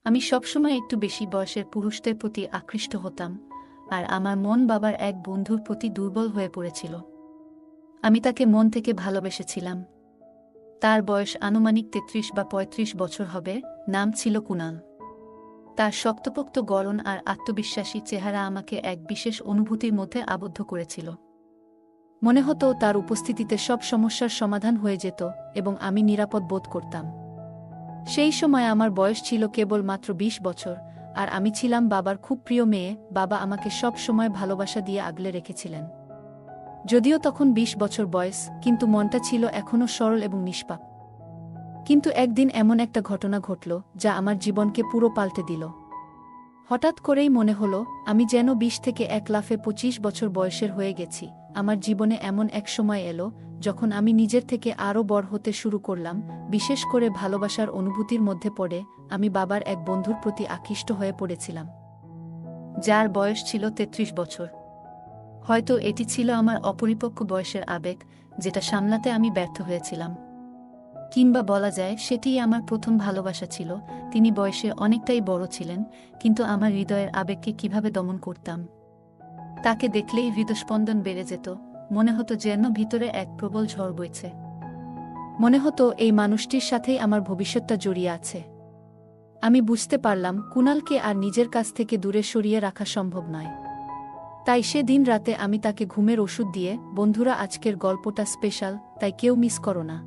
আমি সবসময় একটু বেশি বয়সের পুরুষদের প্রতি আকৃষ্ট হতাম, আর আমার মন বাবার এক বন্ধুর প্রতি দুর্বল হয়ে পড়েছিল। আমি তাকে মন থেকে ভালোবেসেছিলাম। তার বয়স আনুমানিক ৩৩ বা ৩৫ বছর হবে। নাম ছিল কুনাল। তার শক্তপোক্ত গড়ন আর আত্মবিশ্বাসী চেহারা আমাকে এক বিশেষ অনুভূতির মধ্যে আবদ্ধ করেছিল। মনে হতো তার উপস্থিতিতে সব সমস্যার সমাধান হয়ে যেত এবং আমি নিরাপদ বোধ করতাম। সেই সময় আমার বয়স ছিল কেবল মাত্র ২০ বছর, আর আমি ছিলাম বাবার খুব প্রিয় মেয়ে। বাবা আমাকে সব সময় ভালোবাসা দিয়ে আগলে রেখেছিলেন। যদিও তখন ২০ বছর বয়স, কিন্তু মনটা ছিল এখনও সরল এবং নিষ্পাপ। কিন্তু একদিন এমন একটা ঘটনা ঘটল যা আমার জীবনকে পুরো পাল্টে দিল। হঠাৎ করেই মনে হলো আমি যেন ২০ থেকে এক লাফে ২৫ বছর বয়সের হয়ে গেছি। আমার জীবনে এমন এক সময় এলো যখন আমি নিজের থেকে আরও বড় হতে শুরু করলাম, বিশেষ করে ভালোবাসার অনুভূতির মধ্যে পড়ে আমি বাবার এক বন্ধুর প্রতি আকৃষ্ট হয়ে পড়েছিলাম, যার বয়স ছিল ৩৩ বছর। হয়তো এটি ছিল আমার অপরিপক্ক বয়সের আবেগ, যেটা সামলাতে আমি ব্যর্থ হয়েছিলাম। কিংবা বলা যায় সেটিই আমার প্রথম ভালোবাসা ছিল। তিনি বয়সে অনেকটাই বড় ছিলেন, কিন্তু আমার হৃদয়ের আবেগকে কিভাবে দমন করতাম। তাকে দেখলেই হৃদস্পন্দন বেড়ে যেত, মনে হতো যেন ভিতরে এক প্রবল ঝড় বইছে। মনে হতো এই মানুষটির সাথেই আমার ভবিষ্যৎটা জড়িয়ে আছে। আমি বুঝতে পারলাম কুনালকে আর নিজের কাছ থেকে দূরে সরিয়ে রাখা সম্ভব নয়। তাই সেদিন রাতে আমি তাকে ঘুমের ওষুধ দিয়ে, বন্ধুরা আজকের গল্পটা স্পেশাল, তাই কেউ মিস করো না।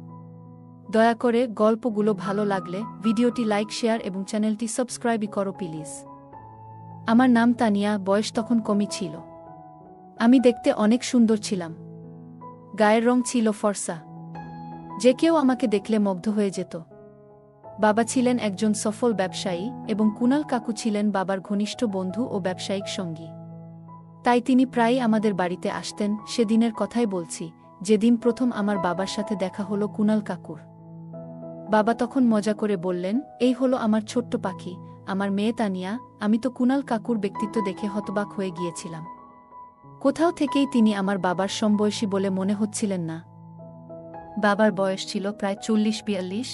দয়া করে গল্পগুলো ভালো লাগলে ভিডিওটি লাইক, শেয়ার এবং চ্যানেলটি সাবস্ক্রাইব করো প্লিজ। আমার নাম তানিয়া। বয়স তখন কমই ছিল। আমি দেখতে অনেক সুন্দর ছিলাম। গায়ের রং ছিল ফর্সা। যে কেউ আমাকে দেখলে মুগ্ধ হয়ে যেত। বাবা ছিলেন একজন সফল ব্যবসায়ী এবং কুনাল কাকু ছিলেন বাবার ঘনিষ্ঠ বন্ধু ও ব্যবসায়িক সঙ্গী। তাই তিনি প্রায়ই আমাদের বাড়িতে আসতেন। সেদিনের কথাই বলছি, যেদিন প্রথম আমার বাবার সাথে দেখা হলো কুনাল কাকুর। বাবা তখন মজা করে বললেন, এই হলো আমার ছোট্ট পাখি, আমার মেয়ে তানিয়া। আমি তো কুনাল কাকুর ব্যক্তিত্ব দেখে হতবাক হয়ে গিয়েছিলাম। কোথাও থেকেই তিনি আমার বাবার সমবয়সী বলে মনে হচ্ছিলেন না। বাবার বয়স ছিল প্রায় ৪০-৪২,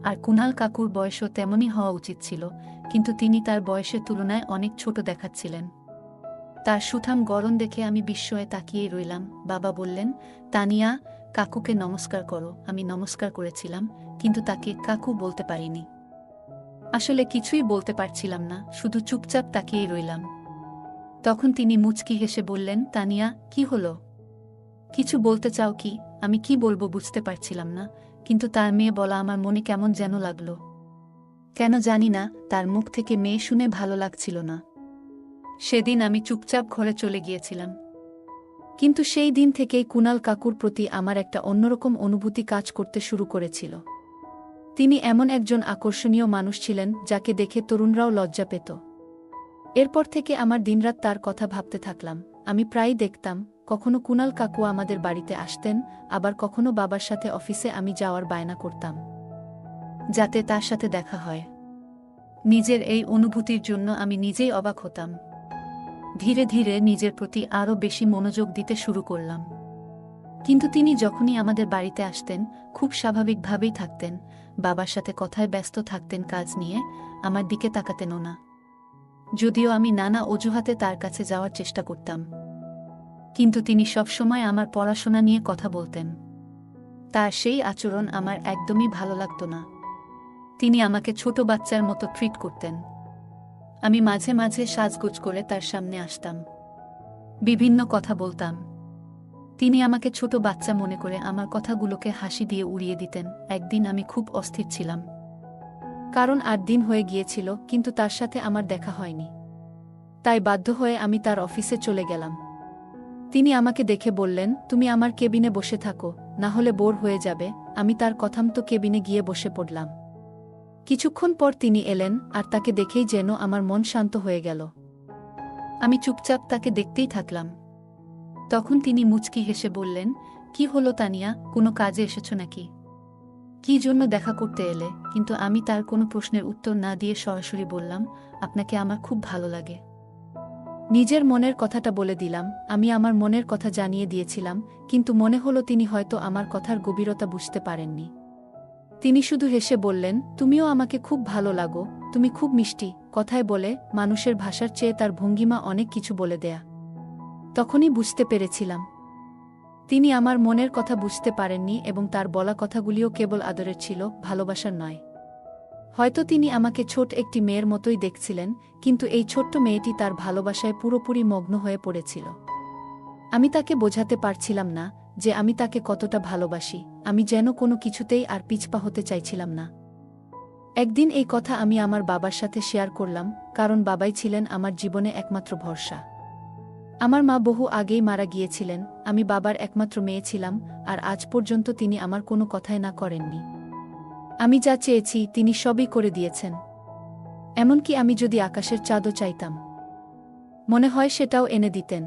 আর কুনাল কাকুর বয়সও তেমনই হওয়া উচিত ছিল, কিন্তু তিনি তার বয়সের তুলনায় অনেক ছোট দেখাচ্ছিলেন। তার সুঠাম গড়ন দেখে আমি বিস্ময়ে তাকিয়েই রইলাম। বাবা বললেন, তানিয়া, কাকুকে নমস্কার করো। আমি নমস্কার করেছিলাম, কিন্তু তাকে কাকু বলতে পারিনি। আসলে কিছুই বলতে পারছিলাম না, শুধু চুপচাপ তাকিয়েই রইলাম। তখন তিনি মুচকি হেসে বললেন, তানিয়া, কি হলো? কিছু বলতে চাও কি? আমি কি বলবো বুঝতে পারছিলাম না, কিন্তু তার মেয়ে বলা আমার মনে কেমন যেন লাগলো। কেন জানি না, তার মুখ থেকে মেয়ে শুনে ভালো লাগছিল না। সেদিন আমি চুপচাপ ঘরে চলে গিয়েছিলাম। কিন্তু সেই দিন থেকেই কুনাল কাকুর প্রতি আমার একটা অন্যরকম অনুভূতি কাজ করতে শুরু করেছিল। তিনি এমন একজন আকর্ষণীয় মানুষ ছিলেন যাকে দেখে তরুণরাও লজ্জা পেত। এরপর থেকে আমার দিনরাত তার কথা ভাবতে থাকলাম। আমি প্রায়ই দেখতাম, কখনো কুনাল কাকু আমাদের বাড়িতে আসতেন, আবার কখনো বাবার সাথে অফিসে আমি যাওয়ার বায়না করতাম, যাতে তার সাথে দেখা হয়। নিজের এই অনুভূতির জন্য আমি নিজেই অবাক হতাম। ধীরে ধীরে নিজের প্রতি আরও বেশি মনোযোগ দিতে শুরু করলাম। কিন্তু তিনি যখনই আমাদের বাড়িতে আসতেন, খুব স্বাভাবিকভাবেই থাকতেন, বাবার সাথে কথায় ব্যস্ত থাকতেন, কাজ নিয়ে আমার দিকে তাকাতেনও না। যদিও আমি নানা অজুহাতে তার কাছে যাওয়ার চেষ্টা করতাম, কিন্তু তিনি সবসময় আমার পড়াশোনা নিয়ে কথা বলতেন। তার সেই আচরণ আমার একদমই ভালো লাগতো না। তিনি আমাকে ছোট বাচ্চার মতো ট্রিট করতেন। আমি মাঝে মাঝে সাজগোজ করে তার সামনে আসতাম, বিভিন্ন কথা বলতাম। তিনি আমাকে ছোট বাচ্চা মনে করে আমার কথাগুলোকে হাসি দিয়ে উড়িয়ে দিতেন। একদিন আমি খুব অস্থির ছিলাম, কারণ ৮ দিন হয়ে গিয়েছিল কিন্তু তার সাথে আমার দেখা হয়নি। তাই বাধ্য হয়ে আমি তার অফিসে চলে গেলাম। তিনি আমাকে দেখে বললেন, তুমি আমার কেবিনে বসে থাকো, না হলে বোর হয়ে যাবে। আমি তার কথামতো কেবিনে গিয়ে বসে পড়লাম। কিছুক্ষণ পর তিনি এলেন, আর তাকে দেখেই যেন আমার মন শান্ত হয়ে গেল। আমি চুপচাপ তাকে দেখতেই থাকলাম। তখন তিনি মুচকি হেসে বললেন, কি হলো তানিয়া, কোনো কাজে এসেছ নাকি? কি জন্য দেখা করতে এলে? কিন্তু আমি তার কোনো প্রশ্নের উত্তর না দিয়ে সরাসরি বললাম, আপনাকে আমার খুব ভালো লাগে। নিজের মনের কথাটা বলে দিলাম। আমি আমার মনের কথা জানিয়ে দিয়েছিলাম, কিন্তু মনে হলো তিনি হয়তো আমার কথার গভীরতা বুঝতে পারেননি। তিনি শুধু হেসে বললেন, তুমিও আমাকে খুব ভালো লাগো। তুমি খুব মিষ্টি, কথায় বলে মানুষের ভাষার চেয়ে তার ভঙ্গিমা অনেক কিছু বলে দেয়া। তখনই বুঝতে পেরেছিলাম তিনি আমার মনের কথা বুঝতে পারেননি এবং তার বলা কথাগুলিও কেবল আদরের ছিল, ভালোবাসার নয়। হয়তো তিনি আমাকে ছোট একটি মেয়ের মতোই দেখছিলেন, কিন্তু এই ছোট্ট মেয়েটি তার ভালোবাসায় পুরোপুরি মগ্ন হয়ে পড়েছিল। আমি তাকে বোঝাতে পারছিলাম না যে আমি তাকে কতটা ভালোবাসি, আমি যেন কোনো কিছুতেই আর পিছপা হতে চাইছিলাম না। একদিন এই কথা আমি আমার বাবার সাথে শেয়ার করলাম, কারণ বাবাই ছিলেন আমার জীবনে একমাত্র ভরসা। আমার মা বহু আগেই মারা গিয়েছিলেন, আমি বাবার একমাত্র মেয়ে ছিলাম, আর আজ পর্যন্ত তিনি আমার কোনো কথাই না করেননি। আমি যা চেয়েছি তিনি সবই করে দিয়েছেন। এমনকি আমি যদি আকাশের চাঁদও চাইতাম, মনে হয় সেটাও এনে দিতেন।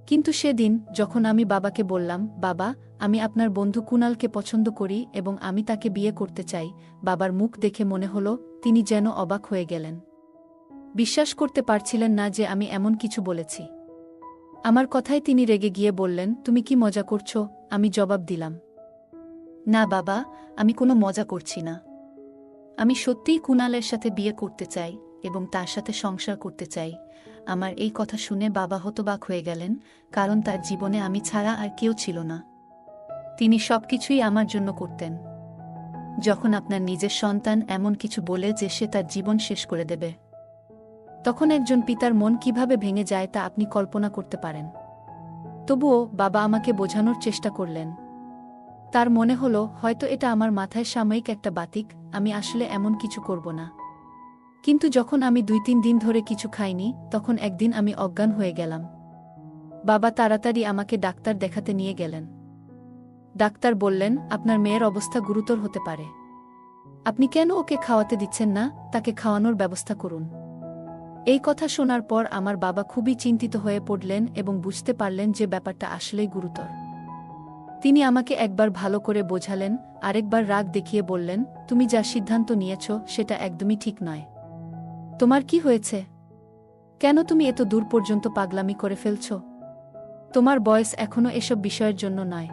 কিন্তু সেদিন যখন আমি বাবাকে বললাম, বাবা, আমি আপনার বন্ধু কুনালকে পছন্দ করি এবং আমি তাকে বিয়ে করতে চাই, বাবার মুখ দেখে মনে হলো তিনি যেন অবাক হয়ে গেলেন। বিশ্বাস করতে পারছিলেন না যে আমি এমন কিছু বলেছি। আমার কথায় তিনি রেগে গিয়ে বললেন, তুমি কি মজা করছো? আমি জবাব দিলাম, না বাবা, আমি কোনো মজা করছি না। আমি সত্যিই কুনালের সাথে বিয়ে করতে চাই এবং তার সাথে সংসার করতে চাই। আমার এই কথা শুনে বাবা হতবাক হয়ে গেলেন, কারণ তার জীবনে আমি ছাড়া আর কেউ ছিল না। তিনি সবকিছুই আমার জন্য করতেন। যখন আপনার নিজের সন্তান এমন কিছু বলে যে সে তার জীবন শেষ করে দেবে, তখন একজন পিতার মন কিভাবে ভেঙে যায় তা আপনি কল্পনা করতে পারেন। তবুও বাবা আমাকে বোঝানোর চেষ্টা করলেন। তার মনে হলো হয়তো এটা আমার মাথায় সাময়িক একটা বাতিক, আমি আসলে এমন কিছু করব না। কিন্তু যখন আমি 2-3 দিন ধরে কিছু খাইনি, তখন একদিন আমি অজ্ঞান হয়ে গেলাম। বাবা তাড়াতাড়ি আমাকে ডাক্তার দেখাতে নিয়ে গেলেন। ডাক্তার বললেন, আপনার মেয়ের অবস্থা গুরুতর হতে পারে। আপনি কেন ওকে খাওয়াতে দিচ্ছেন না? তাকে খাওয়ানোর ব্যবস্থা করুন। এই কথা শোনার পর আমার বাবা খুবই চিন্তিত হয়ে পড়লেন এবং বুঝতে পারলেন যে ব্যাপারটা আসলেই গুরুতর। তিনি আমাকে একবার ভালো করে বোঝালেন, আরেকবার রাগ দেখিয়ে বললেন, তুমি যা সিদ্ধান্ত নিয়েছ সেটা একদমই ঠিক নয়। তোমার কি হয়েছে? কেন তুমি এত দূর পর্যন্ত পাগলামি করে ফেলছ? তোমার বয়স এখনো এসব বিষয়ের জন্য নয়।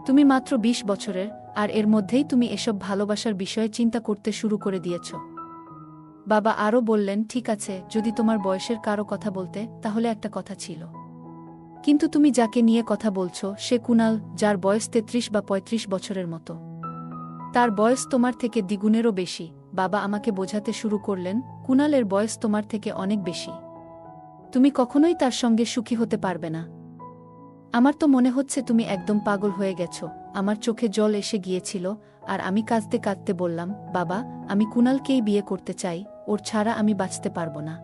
তুমি মাত্র 20 বছরের, আর এর মধ্যেই তুমি এসব ভালোবাসার বিষয়ে চিন্তা করতে শুরু করে দিয়েছ। বাবা আরও বললেন, ঠিক আছে, যদি তোমার বয়সের কারো কথা বলতে, তাহলে একটা কথা ছিল। কিন্তু তুমি যাকে নিয়ে কথা বলছো সে কুনাল, যার বয়স 33 বা 35 বছরের মতো। তার বয়স তোমার থেকে দ্বিগুণেরও বেশি। বাবা আমাকে বোঝাতে শুরু করলেন, কুনালের বয়স তোমার থেকে অনেক বেশি। তুমি কখনোই তার সঙ্গে সুখী হতে পারবে না। আমার তো মনে হচ্ছে তুমি একদম পাগল হয়ে গেছ। আমার চোখে জল এসে গিয়েছিল, আর আমি কাঁদতে কাঁদতে বললাম, বাবা, আমি কুনালকেই বিয়ে করতে চাই, ওর ছাড়া আমি বাঁচতে পারব না।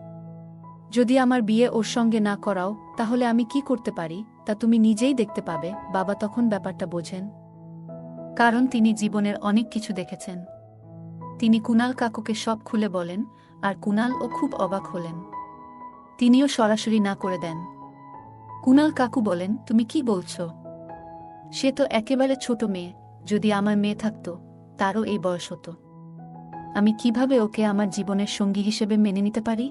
যদি আমার বিয়ে ওর সঙ্গে না করাও, তাহলে আমি কি করতে পারি তা তুমি নিজেই দেখতে পাবে। বাবা তখন ব্যাপারটা বোঝেন, কারণ তিনি জীবনের অনেক কিছু দেখেছেন। তিনি কুনাল কাকুকে সব খুলে বলেন, আর কুনালও খুব অবাক হলেন। তিনিও সরাসরি না করে দেন। কুনাল কাকু বলেন, তুমি কি বলছো? সে তো একেবারে ছোট মেয়ে, যদি আমার মেয়ে থাকত, তারও এই বয়স হতো। আমি কিভাবে ওকে আমার জীবনের সঙ্গী হিসেবে মেনে নিতে পারি?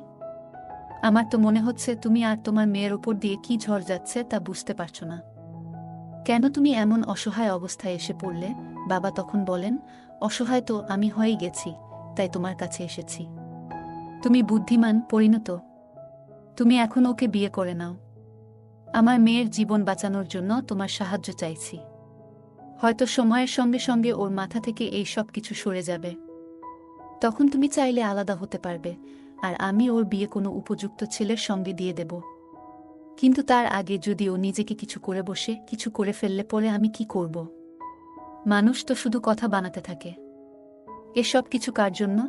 আমার তো মনে হচ্ছে তুমি আর তোমার মেয়ের ওপর দিয়ে কি ঝড় যাচ্ছে তা বুঝতে পারছো না। কেন তুমি এমন অসহায় অবস্থায় এসে পড়লে? বাবা তখন বলেন, অসহায় তো আমি হয়েই গেছি, তাই তোমার কাছে এসেছি। তুমি বুদ্ধিমান, পরিণত, তুমি এখন ওকে বিয়ে করে নাও। আমার মেয়ের জীবন বাঁচানোর জন্য তোমার সাহায্য চাইছি। হয়তো সময়ের সঙ্গে সঙ্গে ওর মাথা থেকে এই সব কিছু সরে যাবে। তখন তুমি চাইলে আলাদা হতে পারবে, আর আমি ওর বিয়ে কোনো উপযুক্ত ছেলের সঙ্গে দিয়ে দেব। কিন্তু তার আগে যদি ও নিজেকে কিছু করে বসে, কিছু করে ফেললে পরে আমি কি করব? মানুষ তো শুধু কথা বানাতে থাকে। এসব কিছু কার জন্য?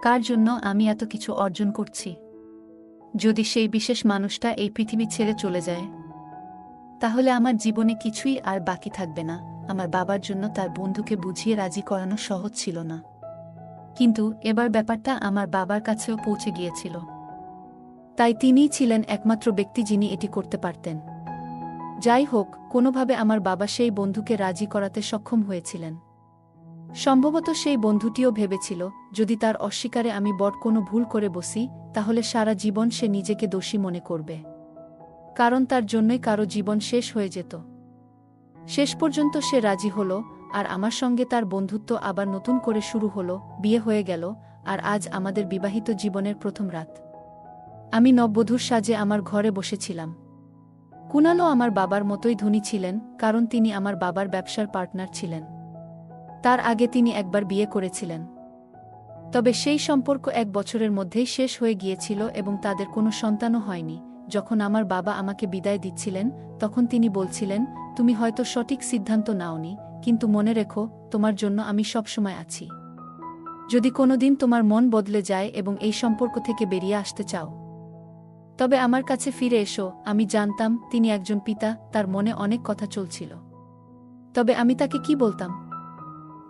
কার জন্য আমি এত কিছু অর্জন করছি? যদি সেই বিশেষ মানুষটা এই পৃথিবী ছেড়ে চলে যায়, তাহলে আমার জীবনে কিছুই আর বাকি থাকবে না। আমার বাবার জন্য তার বন্ধুকে বুঝিয়ে রাজি করানো সহজ ছিল না, কিন্তু এবার ব্যাপারটা আমার বাবার কাছেও পৌঁছে গিয়েছিল। তাই তিনিই ছিলেন একমাত্র ব্যক্তি যিনি এটি করতে পারতেন। যাই হোক, কোনোভাবে আমার বাবা সেই বন্ধুকে রাজি করাতে সক্ষম হয়েছিলেন। সম্ভবত সেই বন্ধুটিও ভেবেছিল, যদি তার অস্বীকারে আমি বড় কোনো ভুল করে বসি, তাহলে সারা জীবন সে নিজেকে দোষী মনে করবে, কারণ তার জন্যই কারো জীবন শেষ হয়ে যেত। শেষ পর্যন্ত সে রাজি হল, আর আমার সঙ্গে তার বন্ধুত্ব আবার নতুন করে শুরু হল। বিয়ে হয়ে গেল, আর আজ আমাদের বিবাহিত জীবনের প্রথম রাত। আমি নববধূর সাজে আমার ঘরে বসেছিলাম। কুণালও আমার বাবার মতোই ধনী ছিলেন, কারণ তিনি আমার বাবার ব্যবসার পার্টনার ছিলেন। তার আগে তিনি একবার বিয়ে করেছিলেন। তবে সেই সম্পর্ক 1 বছরের মধ্যেই শেষ হয়ে গিয়েছিল এবং তাদের কোনো সন্তানও হয়নি। যখন আমার বাবা আমাকে বিদায় দিচ্ছিলেন, তখন তিনি বলছিলেন, তুমি হয়তো সঠিক সিদ্ধান্ত নাওনি, কিন্তু মনে রেখো, তোমার জন্য আমি সবসময় আছি। যদি কোনোদিন তোমার মন বদলে যায় এবং এই সম্পর্ক থেকে বেরিয়ে আসতে চাও, তবে আমার কাছে ফিরে এসো। আমি জানতাম তিনি একজন পিতা, তার মনে অনেক কথা চলছিল। তবে আমি তাকে কি বলতাম?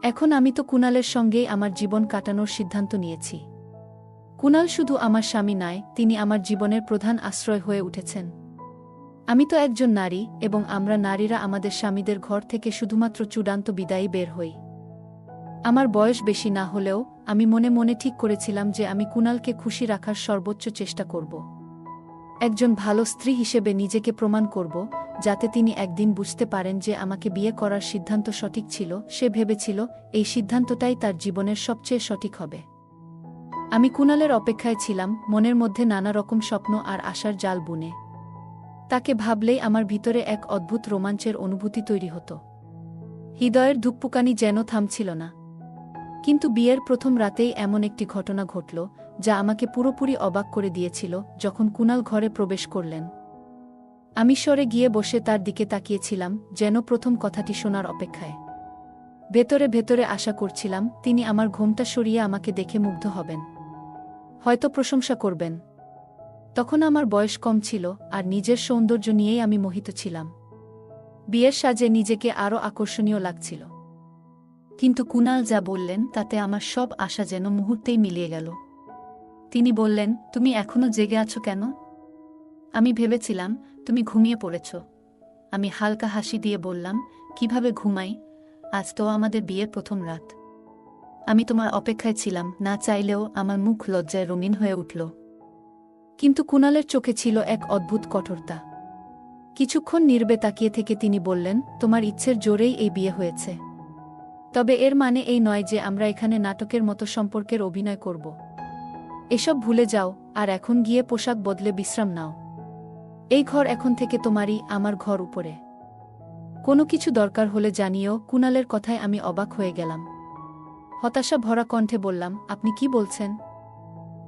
এখন আমি তো কুণালের সঙ্গেই আমার জীবন কাটানোর সিদ্ধান্ত নিয়েছি। কুণাল শুধু আমার স্বামী নয়, তিনি আমার জীবনের প্রধান আশ্রয় হয়ে উঠেছেন। আমি তো একজন নারী, এবং আমরা নারীরা আমাদের স্বামীদের ঘর থেকে শুধুমাত্র চূড়ান্ত বিদায়ী বের হই। আমার বয়স বেশি না হলেও আমি মনে মনে ঠিক করেছিলাম যে আমি কুণালকে খুশি রাখার সর্বোচ্চ চেষ্টা করব। একজন ভালো স্ত্রী হিসেবে নিজেকে প্রমাণ করব, যাতে তিনি একদিন বুঝতে পারেন যে আমাকে বিয়ে করার সিদ্ধান্ত সঠিক ছিল। সে ভেবেছিল এই সিদ্ধান্তটাই তার জীবনের সবচেয়ে সঠিক হবে। আমি কুণালের অপেক্ষায় ছিলাম, মনের মধ্যে নানা রকম স্বপ্ন আর আশার জাল বুনে। তাকে ভাবলেই আমার ভিতরে এক অদ্ভুত রোমাঞ্চের অনুভূতি তৈরি হতো। হৃদয়ের ধুকপুকানি যেন থামছিল না। কিন্তু বিয়ের প্রথম রাতেই এমন একটি ঘটনা ঘটল, যা আমাকে পুরোপুরি অবাক করে দিয়েছিল। যখন কুণাল ঘরে প্রবেশ করলেন, আমি সরে গিয়ে বসে তার দিকে তাকিয়েছিলাম, যেন প্রথম কথাটি শোনার অপেক্ষায়। ভেতরে ভেতরে আশা করছিলাম তিনি আমার ঘোমটা সরিয়ে আমাকে দেখে মুগ্ধ হবেন, হয়তো প্রশংসা করবেন। তখন আমার বয়স কম ছিল, আর নিজের সৌন্দর্য নিয়েই আমি মোহিত ছিলাম। বিয়ের সাজে নিজেকে আরও আকর্ষণীয় লাগছিল। কিন্তু কুণাল যা বললেন তাতে আমার সব আশা যেন মুহূর্তেই মিলিয়ে গেল। তিনি বললেন, তুমি এখনো জেগে আছো কেন? আমি ভেবেছিলাম তুমি ঘুমিয়ে পড়েছ। আমি হালকা হাসি দিয়ে বললাম, কিভাবে ঘুমাই? আজ তো আমাদের বিয়ের প্রথম রাত। আমি তোমার অপেক্ষায় ছিলাম, না চাইলেও। আমার মুখ লজ্জায় রঙিন হয়ে উঠল। কিন্তু কুণালের চোখে ছিল এক অদ্ভুত কঠোরতা। কিছুক্ষণ নীরবে তাকিয়ে থেকে তিনি বললেন, তোমার ইচ্ছের জোরেই এই বিয়ে হয়েছে। তবে এর মানে এই নয় যে আমরা এখানে নাটকের মতো সম্পর্কের অভিনয় করব। এসব ভুলে যাও, আর এখন গিয়ে পোশাক বদলে বিশ্রাম নাও। এই ঘর এখন থেকে তোমারই, আমার ঘর উপরে। কোনো কিছু দরকার হলে জানিও। কুণালের কথায় আমি অবাক হয়ে গেলাম। হতাশা ভরা কণ্ঠে বললাম, আপনি কি বলছেন?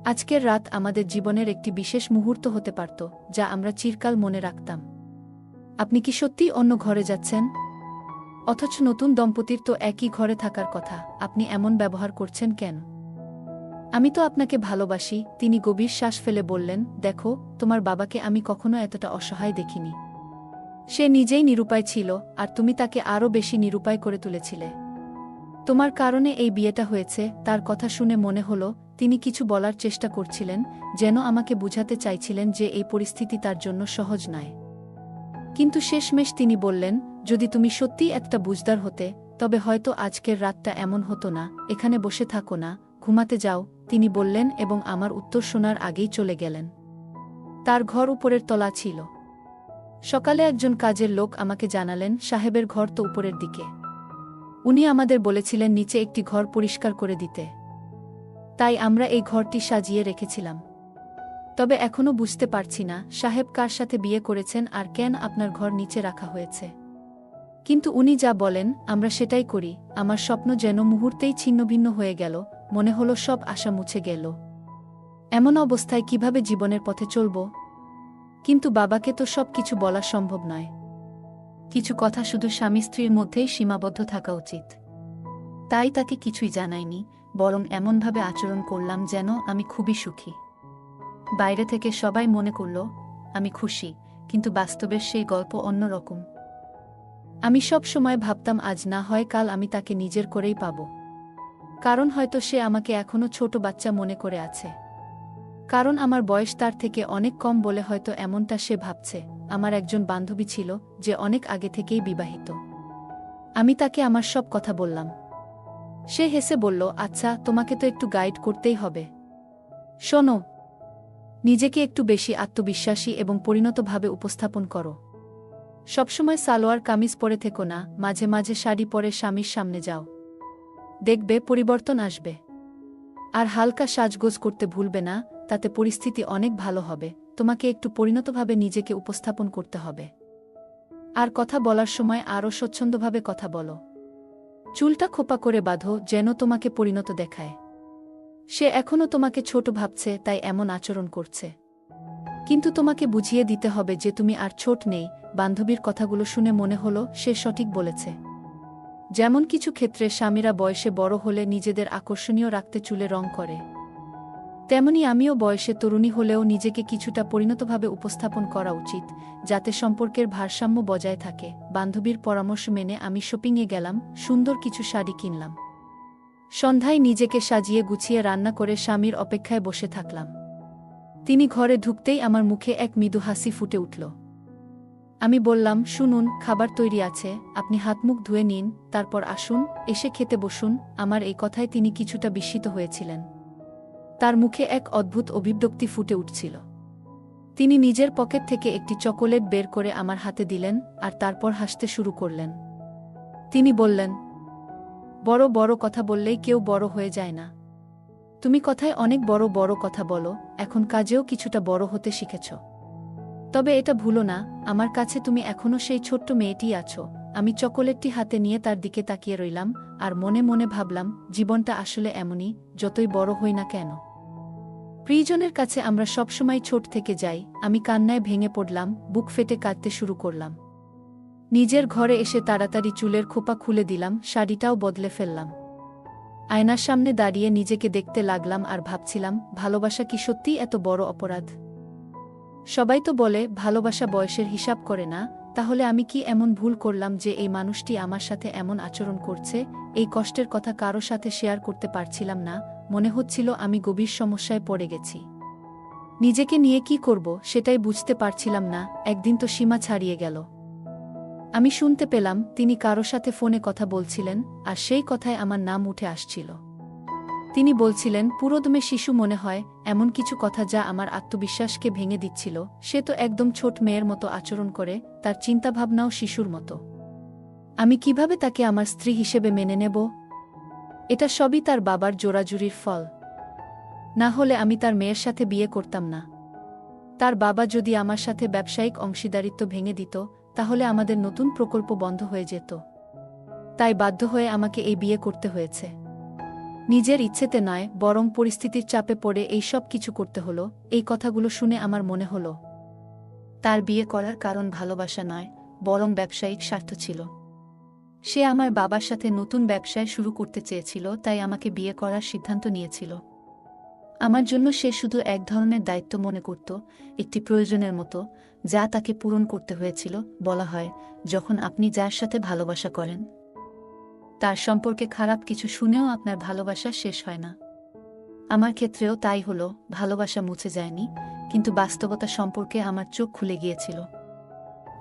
আজকের রাত আমাদের জীবনের একটি বিশেষ মুহূর্ত হতে পারত, যা আমরা চিরকাল মনে রাখতাম। আপনি কি সত্যিই অন্য ঘরে যাচ্ছেন? অথচ নতুন দম্পতির তো একই ঘরে থাকার কথা। আপনি এমন ব্যবহার করছেন কেন? আমি তো আপনাকে ভালোবাসি। তিনি গভীর শ্বাস ফেলে বললেন, দেখো, তোমার বাবাকে আমি কখনো এতটা অসহায় দেখিনি। সে নিজেই নিরুপায় ছিল, আর তুমি তাকে আরও বেশি নিরুপায় করে তুলেছিলে। তোমার কারণে এই বিয়েটা হয়েছে। তার কথা শুনে মনে হলো তিনি কিছু বলার চেষ্টা করছিলেন, যেন আমাকে বুঝাতে চাইছিলেন যে এই পরিস্থিতি তার জন্য সহজ নয়। কিন্তু শেষমেশ তিনি বললেন, যদি তুমি সত্যিই একটা বুঝদার হতে, তবে হয়তো আজকের রাতটা এমন হতো না। এখানে বসে থাকো না, ঘুমাতে যাও, তিনি বললেন, এবং আমার উত্তর শোনার আগেই চলে গেলেন। তার ঘর উপরের তলা ছিল। সকালে একজন কাজের লোক আমাকে জানালেন, সাহেবের ঘর তো উপরের দিকে। উনি আমাদের বলেছিলেন নিচে একটি ঘর পরিষ্কার করে দিতে। তাই আমরা এই ঘরটি সাজিয়ে রেখেছিলাম। তবে এখনও বুঝতে পারছি না সাহেব কার সাথে বিয়ে করেছেন আর কেন আপনার ঘর নিচে রাখা হয়েছে। কিন্তু উনি যা বলেন আমরা সেটাই করি। আমার স্বপ্ন যেন মুহূর্তেই ছিন্নভিন্ন হয়ে গেল। মনে হলো সব আশা মুছে গেল। এমন অবস্থায় কিভাবে জীবনের পথে চলব? কিন্তু বাবাকে তো সব কিছু বলা সম্ভব নয়। কিছু কথা শুধু স্বামী স্ত্রীর মধ্যেই সীমাবদ্ধ থাকা উচিত। তাই তাকে কিছুই জানাইনি, বরং এমনভাবে আচরণ করলাম যেন আমি খুবই সুখী। বাইরে থেকে সবাই মনে করল আমি খুশি, কিন্তু বাস্তবের সেই গল্প অন্যরকম। আমি সব সময় ভাবতাম আজ না হয় কাল আমি তাকে নিজের করেই পাব। কারণ হয়তো সে আমাকে এখনো ছোট বাচ্চা মনে করে আছে। কারণ আমার বয়স তার থেকে অনেক কম বলে হয়তো এমনটা সে ভাবছে। আমার একজন বান্ধবী ছিল যে অনেক আগে থেকেই বিবাহিত। আমি তাকে আমার সব কথা বললাম। সে হেসে বলল, আচ্ছা, তোমাকে তো একটু গাইড করতেই হবে। শোনো, নিজেকে একটু বেশি আত্মবিশ্বাসী এবং পরিণতভাবে উপস্থাপন করো। সবসময় সালোয়ার কামিজ পরে থেকো না, মাঝে মাঝে শাড়ি পরে স্বামীর সামনে যাও। দেখবে পরিবর্তন আসবে। আর হালকা সাজগোজ করতে ভুলবে না, তাতে পরিস্থিতি অনেক ভালো হবে। তোমাকে একটু পরিণতভাবে নিজেকে উপস্থাপন করতে হবে। আর কথা বলার সময় আরও স্বচ্ছন্দভাবে কথা বলো। চুলটা খোপা করে বাঁধো, যেন তোমাকে পরিণত দেখায়। সে এখনও তোমাকে ছোট ভাবছে, তাই এমন আচরণ করছে। কিন্তু তোমাকে বুঝিয়ে দিতে হবে যে তুমি আর ছোট নেই। বান্ধবীর কথাগুলো শুনে মনে হলো সে সঠিক বলেছে। যেমন কিছু ক্ষেত্রে স্বামীরা বয়সে বড় হলে নিজেদের আকর্ষণীয় রাখতে চুলে রং করে, তেমনি আমিও বয়সে তরুণী হলেও নিজেকে কিছুটা পরিণতভাবে উপস্থাপন করা উচিত, যাতে সম্পর্কের ভারসাম্য বজায় থাকে। বান্ধবীর পরামর্শ মেনে আমি শপিংয়ে গেলাম, সুন্দর কিছু শাড়ি কিনলাম। সন্ধ্যায় নিজেকে সাজিয়ে গুছিয়ে রান্না করে স্বামীর অপেক্ষায় বসে থাকলাম। তিনি ঘরে ঢুকতেই আমার মুখে এক মৃদু হাসি ফুটে উঠল। আমি বললাম, শুনুন, খাবার তৈরি আছে, আপনি হাতমুখ ধুয়ে নিন, তারপর আসুন, এসে খেতে বসুন। আমার এই কথায় তিনি কিছুটা বিস্মিত হয়েছিলেন। তার মুখে এক অদ্ভুত অভিব্যক্তি ফুটে উঠছিল। তিনি নিজের পকেট থেকে একটি চকোলেট বের করে আমার হাতে দিলেন, আর তারপর হাসতে শুরু করলেন। তিনি বললেন, বড় বড় কথা বললেই কেউ বড় হয়ে যায় না। তুমি কথায় অনেক বড় বড় কথা বলো, এখন কাজেও কিছুটা বড় হতে শিখেছ। তবে এটা ভুলো না, আমার কাছে তুমি এখনও সেই ছোট্ট মেয়েটিই আছো। আমি চকোলেটটি হাতে নিয়ে তার দিকে তাকিয়ে রইলাম, আর মনে মনে ভাবলাম, জীবনটা আসলে এমনই, যতই বড় হই না কেন। প্রিয়জনের কাছে আমরা সবসময় ছোট থেকে যাই। আমি কান্নায় ভেঙে পড়লাম, বুক ফেটে কাঁদতে শুরু করলাম। নিজের ঘরে এসে তাড়াতাড়ি চুলের খোপা খুলে দিলাম, শাড়িটাও বদলে ফেললাম। আয়নার সামনে দাঁড়িয়ে নিজেকে দেখতে লাগলাম আর ভাবছিলাম, ভালোবাসা কি সত্যিই এত বড় অপরাধ? সবাই তো বলে ভালোবাসা বয়সের হিসাব করে না, তাহলে আমি কি এমন ভুল করলাম যে এই মানুষটি আমার সাথে এমন আচরণ করছে? এই কষ্টের কথা কারো সাথে শেয়ার করতে পারছিলাম না, মনে হচ্ছিল আমি গভীর সমস্যায় পড়ে গেছি। নিজেকে নিয়ে কি করব সেটাই বুঝতে পারছিলাম না। একদিন তো সীমা ছাড়িয়ে গেল। আমি শুনতে পেলাম তিনি কারো সাথে ফোনে কথা বলছিলেন, আর সেই কথায় আমার নাম উঠে আসছিল। তিনি বলছিলেন, পুরোদমে শিশু মনে হয়, এমন কিছু কথা যা আমার আত্মবিশ্বাসকে ভেঙে দিচ্ছিল। সে তো একদম ছোট মেয়ের মতো আচরণ করে, তার চিন্তাভাবনাও শিশুর মতো। আমি কিভাবে তাকে আমার স্ত্রী হিসেবে মেনে নেব? এটা সবই তার বাবার জোরাজুরির ফল। না হলে আমি তার মেয়ের সাথে বিয়ে করতাম না। তার বাবা যদি আমার সাথে ব্যবসায়িক অংশীদারিত্ব ভেঙে দিত, তাহলে আমাদের নতুন প্রকল্প বন্ধ হয়ে যেত। তাই বাধ্য হয়ে আমাকে এই বিয়ে করতে হয়েছে। নিজের ইচ্ছেতে নয়, বরং পরিস্থিতির চাপে পড়ে এই সব কিছু করতে হলো। এই কথাগুলো শুনে আমার মনে হলো, তার বিয়ে করার কারণ ভালোবাসা নয়, বরং ব্যবসায়িক স্বার্থ ছিল। সে আমার বাবার সাথে নতুন ব্যবসায় শুরু করতে চেয়েছিল, তাই আমাকে বিয়ে করার সিদ্ধান্ত নিয়েছিল। আমার জন্য সে শুধু এক ধরনের দায়িত্ব মনে করত, একটি প্রয়োজনের মতো, যা তাকে পূরণ করতে হয়েছিল। বলা হয়, যখন আপনি যার সাথে ভালোবাসা করেন, তার সম্পর্কে খারাপ কিছু শুনেও আপনার ভালোবাসা শেষ হয় না। আমার ক্ষেত্রেও তাই হলো, ভালোবাসা মুছে যায়নি, কিন্তু বাস্তবতা সম্পর্কে আমার চোখ খুলে গিয়েছিল।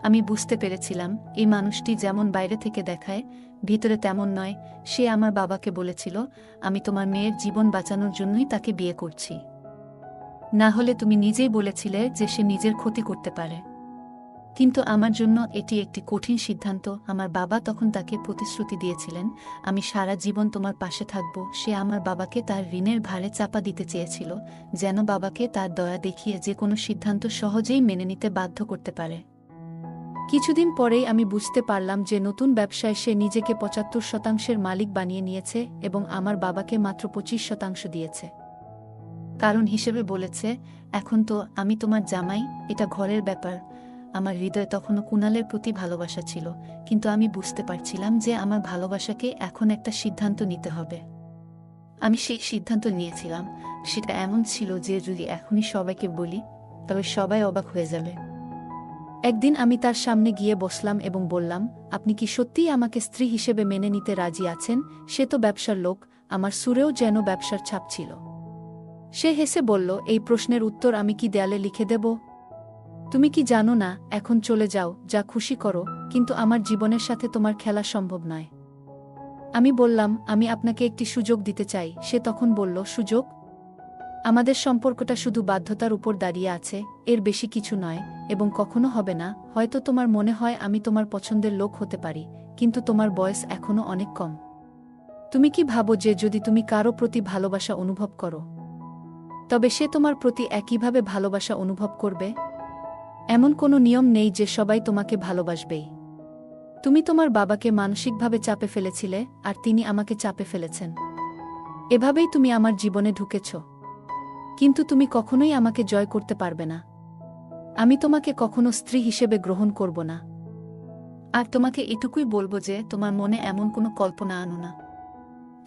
আমি বুঝতে পেরেছিলাম, এই মানুষটি যেমন বাইরে থেকে দেখায়, ভিতরে তেমন নয়। সে আমার বাবাকে বলেছিল, আমি তোমার মেয়ের জীবন বাঁচানোর জন্যই তাকে বিয়ে করছি। না হলে তুমি নিজেই বলেছিলে যে সে নিজের ক্ষতি করতে পারে। কিন্তু আমার জন্য এটি একটি কঠিন সিদ্ধান্ত। আমার বাবা তখন তাকে প্রতিশ্রুতি দিয়েছিলেন, আমি সারা জীবন তোমার পাশে থাকব। সে আমার বাবাকে তার ঋণের ভারে চাপা দিতে চেয়েছিল, যেন বাবাকে তার দয়া দেখিয়ে যে কোনো সিদ্ধান্ত সহজেই মেনে নিতে বাধ্য করতে পারে। কিছুদিন পরেই আমি বুঝতে পারলাম যে নতুন ব্যবসায় সে নিজেকে ৭৫% মালিক বানিয়ে নিয়েছে এবং আমার বাবাকে মাত্র ২৫% দিয়েছে। কারণ হিসেবে বলেছে, এখন তো আমি তোমার জামাই, এটা ঘরের ব্যাপার। আমার হৃদয়ে তখনও কুণালের প্রতি ভালোবাসা ছিল, কিন্তু আমি বুঝতে পারছিলাম যে আমার ভালোবাসাকে এখন একটা সিদ্ধান্ত নিতে হবে। আমি সেই সিদ্ধান্ত নিয়েছিলাম। সেটা এমন ছিল যে যদি এখনই সবাইকে বলি, তবে সবাই অবাক হয়ে যাবে। একদিন আমি তার সামনে গিয়ে বসলাম এবং বললাম, আপনি কি সত্যিই আমাকে স্ত্রী হিসেবে মেনে নিতে রাজি আছেন? সে তো ব্যবসার লোক। আমার সুরেও যেন ব্যবসার ছাপ ছিল। সে হেসে বলল, এই প্রশ্নের উত্তর আমি কি দেয়ালে লিখে দেব? তুমি কি জানো না, এখন চলে যাও, যা খুশি করো, কিন্তু আমার জীবনের সাথে তোমার খেলা সম্ভব নয়। আমি বললাম, আমি আপনাকে একটি সুযোগ দিতে চাই। সে তখন বলল, সুযোগ? আমাদের সম্পর্কটা শুধু বাধ্যতার উপর দাঁড়িয়ে আছে, এর বেশি কিছু নয়, এবং কখনো হবে না। হয়তো তোমার মনে হয় আমি তোমার পছন্দের লোক হতে পারি, কিন্তু তোমার বয়স এখনো অনেক কম। তুমি কি ভাবো যে যদি তুমি কারো প্রতি ভালোবাসা অনুভব করো তবে সে তোমার প্রতি একইভাবে ভালোবাসা অনুভব করবে? এমন কোনো নিয়ম নেই যে সবাই তোমাকে ভালোবাসবেই। তুমি তোমার বাবাকে মানসিকভাবে চাপে ফেলেছিলে, আর তিনি আমাকে চাপে ফেলেছেন। এভাবেই তুমি আমার জীবনে ঢুকেছ। কিন্তু তুমি কখনোই আমাকে জয় করতে পারবে না। আমি তোমাকে কখনো স্ত্রী হিসেবে গ্রহণ করব না। আর তোমাকে এটুকুই বলবো যে তোমার মনে এমন কোনো কল্পনা আনো না।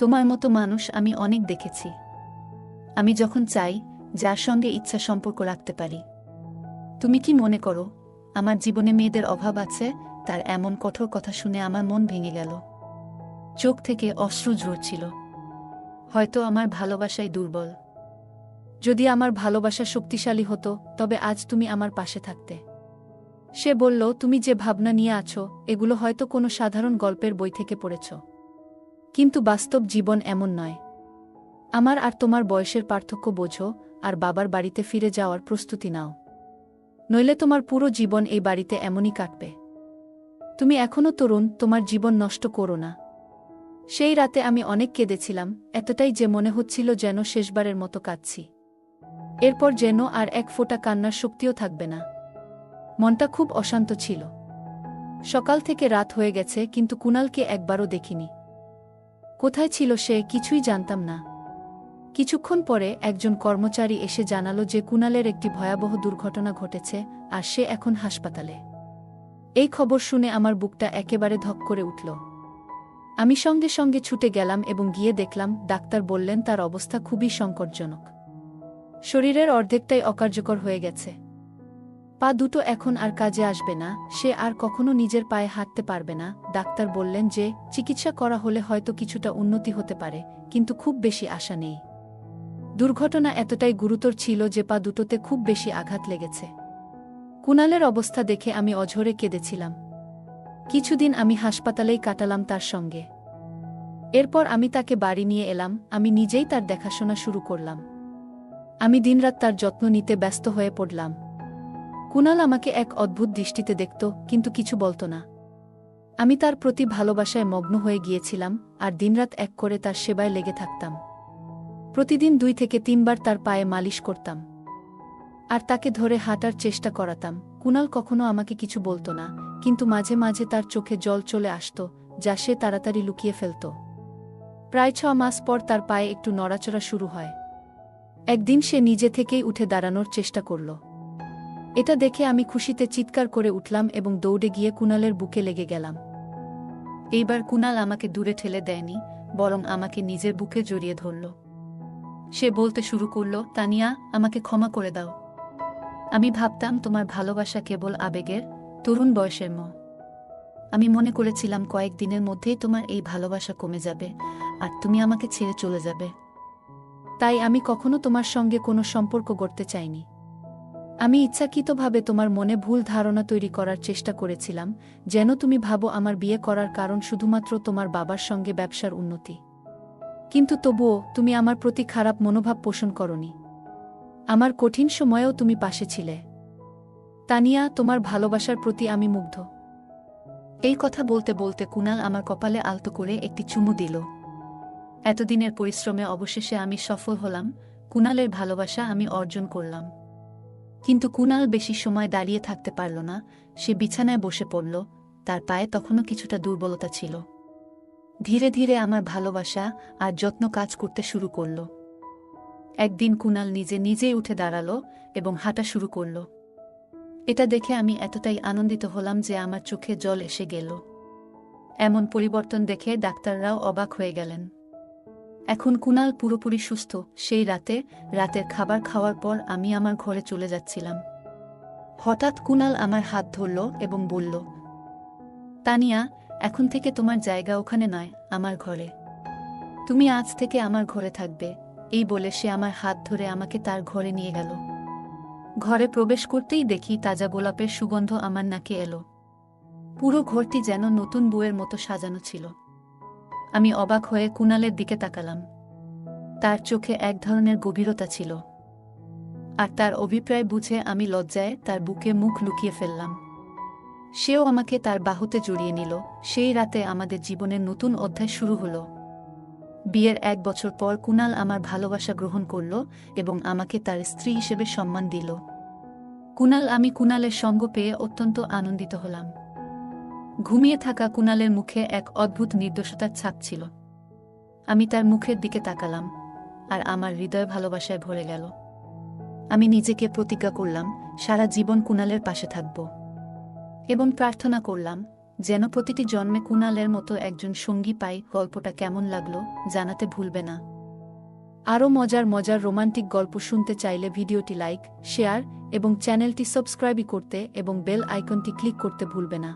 তোমার মতো মানুষ আমি অনেক দেখেছি। আমি যখন চাই, যার সঙ্গে ইচ্ছা সম্পর্ক রাখতে পারি। তুমি কি মনে করো আমার জীবনে মেয়েদের অভাব আছে? তার এমন কঠোর কথা শুনে আমার মন ভেঙে গেল। চোখ থেকে অশ্রু ঝরছিল। হয়তো আমার ভালোবাসাই দুর্বল। যদি আমার ভালোবাসা শক্তিশালী হতো তবে আজ তুমি আমার পাশে থাকতে। সে বলল, তুমি যে ভাবনা নিয়ে আছো এগুলো হয়তো কোনো সাধারণ গল্পের বই থেকে পড়েছ। কিন্তু বাস্তব জীবন এমন নয়। আমার আর তোমার বয়সের পার্থক্য বোঝো, আর বাবার বাড়িতে ফিরে যাওয়ার প্রস্তুতি নাও। নইলে তোমার পুরো জীবন এই বাড়িতে এমনই কাটবে। তুমি এখনো তরুণ, তোমার জীবন নষ্ট করো না। সেই রাতে আমি অনেক কেঁদেছিলাম, এতটাই যে মনে হচ্ছিল যেন শেষবারের মতো কাঁদছি। এরপর যেন আর এক ফোঁটা কান্নার শক্তিও থাকবে না। মনটা খুব অশান্ত ছিল। সকাল থেকে রাত হয়ে গেছে, কিন্তু কুণালকে একবারও দেখিনি। কোথায় ছিল সে কিছুই জানতাম না। কিছুক্ষণ পরে একজন কর্মচারী এসে জানালো যে কুণালের একটি ভয়াবহ দুর্ঘটনা ঘটেছে, আর সে এখন হাসপাতালে। এই খবর শুনে আমার বুকটা একেবারে ধক করে উঠল। আমি সঙ্গে সঙ্গে ছুটে গেলাম এবং গিয়ে দেখলাম ডাক্তার বললেন তার অবস্থা খুবই সংকটজনক। শরীরের অর্ধেকটাই অকার্যকর হয়ে গেছে। পা দুটো এখন আর কাজে আসবে না, সে আর কখনো নিজের পায়ে হাঁটতে পারবে না। ডাক্তার বললেন যে চিকিৎসা করা হলে হয়তো কিছুটা উন্নতি হতে পারে, কিন্তু খুব বেশি আশা নেই। দুর্ঘটনা এতটাই গুরুতর ছিল যে পা দুটোতে খুব বেশি আঘাত লেগেছে। কুণালের অবস্থা দেখে আমি অঝরে কেঁদেছিলাম। কিছুদিন আমি হাসপাতালেই কাটালাম তার সঙ্গে। এরপর আমি তাকে বাড়ি নিয়ে এলাম, আমি নিজেই তার দেখাশোনা শুরু করলাম। আমি দিনরাত তার যত্ন নিতে ব্যস্ত হয়ে পড়লাম। কুণাল আমাকে এক অদ্ভুত দৃষ্টিতে দেখত, কিন্তু কিছু বলত না। আমি তার প্রতি ভালোবাসায় মগ্ন হয়ে গিয়েছিলাম, আর দিনরাত এক করে তার সেবায় লেগে থাকতাম। প্রতিদিন 2 থেকে 3 বার তার পায়ে মালিশ করতাম, আর তাকে ধরে হাঁটার চেষ্টা করাতাম। কুণাল কখনো আমাকে কিছু বলত না, কিন্তু মাঝে মাঝে তার চোখে জল চলে আসত, যা সে তাড়াতাড়ি লুকিয়ে ফেলত। প্রায় 6 মাস পর তার পায়ে একটু নড়াচড়া শুরু হয়। একদিন সে নিজে থেকেই উঠে দাঁড়ানোর চেষ্টা করল। এটা দেখে আমি খুশিতে চিৎকার করে উঠলাম এবং দৌড়ে গিয়ে কুণালের বুকে লেগে গেলাম। এইবার কুণাল আমাকে দূরে ঠেলে দেয়নি, বরং আমাকে নিজের বুকে জড়িয়ে ধরল। সে বলতে শুরু করল, তানিয়া, আমাকে ক্ষমা করে দাও। আমি ভাবতাম তোমার ভালোবাসা কেবল আবেগের, তরুণ বয়সের মোহ। আমি মনে করেছিলাম কয়েকদিনের মধ্যেই তোমার এই ভালোবাসা কমে যাবে, আর তুমি আমাকে ছেড়ে চলে যাবে। তাই আমি কখনো তোমার সঙ্গে কোনো সম্পর্ক গড়তে চাইনি। আমি ইচ্ছাকৃতভাবে তোমার মনে ভুল ধারণা তৈরি করার চেষ্টা করেছিলাম, যেন তুমি ভাবো আমার বিয়ে করার কারণ শুধুমাত্র তোমার বাবার সঙ্গে ব্যবসার উন্নতি। কিন্তু তবুও তুমি আমার প্রতি খারাপ মনোভাব পোষণ করনি। আমার কঠিন সময়েও তুমি পাশে ছিলে। তানিয়া, তোমার ভালোবাসার প্রতি আমি মুগ্ধ। এই কথা বলতে বলতে কুণাল আমার কপালে আলতো করে একটি চুমু দিল। এতদিনের পরিশ্রমে অবশেষে আমি সফল হলাম। কুণালের ভালোবাসা আমি অর্জন করলাম। কিন্তু কুণাল বেশি সময় দাঁড়িয়ে থাকতে পারল না। সে বিছানায় বসে পড়ল। তার পায়ে তখনও কিছুটা দুর্বলতা ছিল। ধীরে ধীরে আমার ভালোবাসা আর যত্ন কাজ করতে শুরু করল। একদিন কুণাল নিজে নিজেই উঠে দাঁড়ালো এবং হাঁটা শুরু করল। এটা দেখে আমি এতটাই আনন্দিত হলাম যে আমার চোখে জল এসে গেল। এমন পরিবর্তন দেখে ডাক্তাররাও অবাক হয়ে গেলেন। এখন কুণাল পুরোপুরি সুস্থ। সেই রাতের খাবার খাওয়ার পর আমি আমার ঘরে চলে যাচ্ছিলাম। হঠাৎ কুণাল আমার হাত ধরল এবং বলল, তানিয়া, এখন থেকে তোমার জায়গা ওখানে নয়, আমার ঘরে। তুমি আজ থেকে আমার ঘরে থাকবে। এই বলে সে আমার হাত ধরে আমাকে তার ঘরে নিয়ে গেল। ঘরে প্রবেশ করতেই দেখি তাজা গোলাপের সুগন্ধ আমার নাকে এলো। পুরো ঘরটি যেন নতুন বউয়ের মতো সাজানো ছিল। আমি অবাক হয়ে কুণালের দিকে তাকালাম। তার চোখে এক ধরনের গভীরতা ছিল, আর তার অভিপ্রায় বুঝে আমি লজ্জায় তার বুকে মুখ লুকিয়ে ফেললাম। সেও আমাকে তার বাহুতে জড়িয়ে নিল। সেই রাতে আমাদের জীবনের নতুন অধ্যায় শুরু হলো। বিয়ের 1 বছর পর কুনাল আমার ভালোবাসা গ্রহণ করল এবং আমাকে তার স্ত্রী হিসেবে সম্মান দিল। আমি কুনালের সঙ্গ পেয়ে অত্যন্ত আনন্দিত হলাম। ঘুমিয়ে থাকা কুনালের মুখে এক অদ্ভুত নির্দোষতার ছাপ ছিল। আমি তার মুখের দিকে তাকালাম, আর আমার হৃদয় ভালোবাসায় ভরে গেল। আমি নিজেকে প্রতিজ্ঞা করলাম সারা জীবন কুনালের পাশে থাকব, এবং প্রার্থনা করলাম যেন প্রতিটি জন্মে কুনালের মতো একজন সঙ্গী পাই। গল্পটা কেমন লাগলো জানাতে ভুলবে না। আরও মজার মজার রোমান্টিক গল্প শুনতে চাইলে ভিডিওটি লাইক, শেয়ার এবং চ্যানেলটি সাবস্ক্রাইব করতে এবং বেল আইকনটি ক্লিক করতে ভুলবে না।